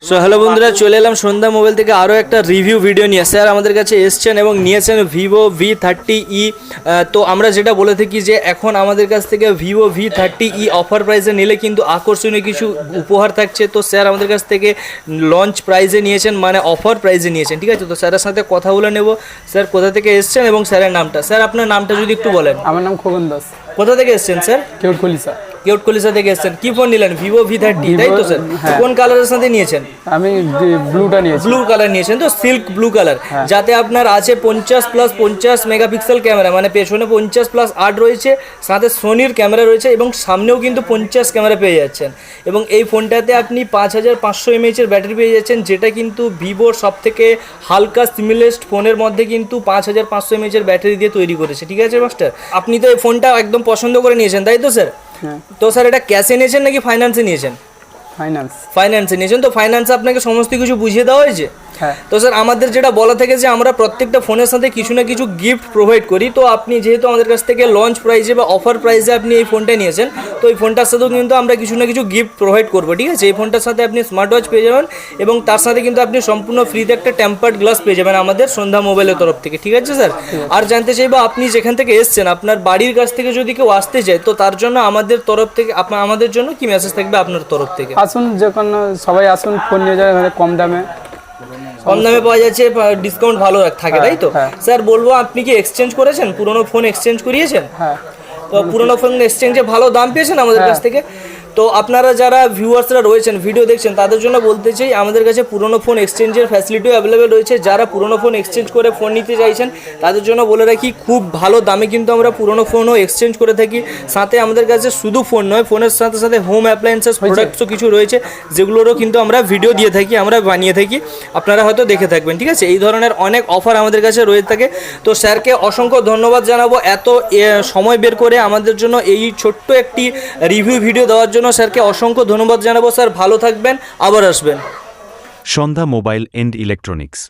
So hello বন্ধুরা, চলে এলাম সন্ধ্যা মোবাইল থেকে আরও একটা রিভিউ ভিডিও নিয়ে। স্যার আমাদের কাছে এসছেন এবং নিয়েছেন ভিভো V30e। তো আমরা যেটা বলে থাকি যে এখন আমাদের কাছ থেকে ভিভো V30e অফার প্রাইসে নিলে কিন্তু আকর্ষণীয় কিছু উপহার থাকছে। তো স্যার আমাদের কাছ থেকে লঞ্চ প্রাইসে নিয়েছেন, মানে অফার প্রাইসে নিয়েছেন, ঠিক আছে? তো স্যারের সাথে কথা বলে নেব। স্যার কোথা থেকে এসছেন এবং স্যারের নামটা। স্যার আপনার নামটা যদি একটু বলেন। আমার নাম খোকন দাস। কোথা থেকে এসছেন স্যার? কেউটকলিসা। কেউটকলিসা থেকে এসছেন। কি ফোন নিলেন? ভিভো V30, তাই তো স্যার? কোন কালারের সাথে নিয়েছেন? আমি ব্লুটা নিয়েছি। ব্লু কালার নিয়েছেন, তো সিল্ক ব্লু কালার, যাতে আপনার আছে 50+50 মেগাপিক্সেল ক্যামেরা, মানে পেছনে 50+8 রয়েছে, সাথে সোনির ক্যামেরা রয়েছে এবং সামনেও কিন্তু 50 ক্যামেরা পেয়ে যাচ্ছেন। এবং এই ফোনটাতে আপনি 5500 mAh-এর ব্যাটারি পেয়ে যাচ্ছেন, যেটা কিন্তু ভিভোর সব থেকে হালকা সিমিলেস্ট ফোনের মধ্যে কিন্তু 5500 mAh-এর ব্যাটারি দিয়ে তৈরি করেছে, ঠিক আছে মাস্টার? আপনি তো এই ফোনটা একদম পছন্দ করে নিয়েছেন, তাই তো স্যার? তো স্যার এটা ক্যাশে নিয়েছেন নাকি ফাইন্যান্সে নিয়েছেন? ফাইন্যান্সে নিয়েছেন। তো ফাইন্যান্সে আপনাকে সমস্ত কিছু বুঝিয়ে দেওয়া হয়েছে। তো স্যার আমাদের যেটা বলা থাকে যে আমরা প্রত্যেকটা ফোনের সাথে কিছু না কিছু গিফট প্রোভাইড করি। তো আপনি যেহেতু আমাদের কাছ থেকে লঞ্চ প্রাইসে বা অফার প্রাইসে আপনি এই ফোনটা নিয়েছেন, তো এই ফোনটার সাথেও কিন্তু আমরা কিছু না কিছু গিফট প্রোভাইড করবো, ঠিক আছে? এই ফোনটার সাথে আপনি স্মার্ট ওয়াচ পেয়ে যাবেন এবং তার সাথে কিন্তু আপনি সম্পূর্ণ ফ্রিতে একটা টেম্পার্ড গ্লাস পেয়ে যাবেন আমাদের সন্ধ্যা মোবাইলের তরফ থেকে, ঠিক আছে স্যার? আর জানতে চাইবো আপনি যেখান থেকে এসছেন, আপনার বাড়ির কাছ থেকে যদি কেউ আসতে চায়, তো তার জন্য আমাদের তরফ থেকে আমাদের জন্য কি মেসেজ থাকবে আপনার তরফ থেকে? আসুন, যে কোনো সবাই আসুন, ফোন নিয়ে যাবে কম দামে পাওয়া যাচ্ছে, ডিসকাউন্ট ভালো থাকে, তাই তো? স্যার বলবো, আপনি কি এক্সচেঞ্জ করেছেন? পুরনো ফোন এক্সচেঞ্জ করিয়েছেন? তো পুরনো ফোন এক্সচেঞ্জে ভালো দাম পেয়েছেন আমাদের কাছ থেকে। তো আপনারা যারা ভিউয়ার্সরা রয়েছেন, ভিডিও দেখছেন, তাদের জন্য বলতে চাই আমাদের কাছে পুরনো ফোন এক্সচেঞ্জের ফ্যাসিলিটিও অ্যাভেলেবেল রয়েছে। যারা পুরনো ফোন এক্সচেঞ্জ করে ফোন নিতে চাইছেন, তাদের জন্য বলে রাখি খুব ভালো দামে কিন্তু আমরা পুরনো ফোনও এক্সচেঞ্জ করে থাকি। সাথে আমাদের কাছে শুধু ফোন নয়, ফোনের সাথে সাথে হোম অ্যাপ্লায়েন্সেস প্রোডাক্টসও কিছু রয়েছে, যেগুলোরও কিন্তু আমরা ভিডিও দিয়ে থাকি, আমরা বানিয়ে থাকি, আপনারা হয়তো দেখে থাকবেন, ঠিক আছে? এই ধরনের অনেক অফার আমাদের কাছে রয়ে থাকে। তো স্যারকে অসংখ্য ধন্যবাদ জানাবো এত সময় বের করে আমাদের জন্য এই ছোট্ট একটি রিভিউ ভিডিও দেওয়ার জন্য। স্যারকে অসংখ্য ধন্যবাদ জানাবো। স্যার ভালো থাকবেন, আবার আসবেন। সন্ধ্যা মোবাইল এন্ড ইলেকট্রনিক্স।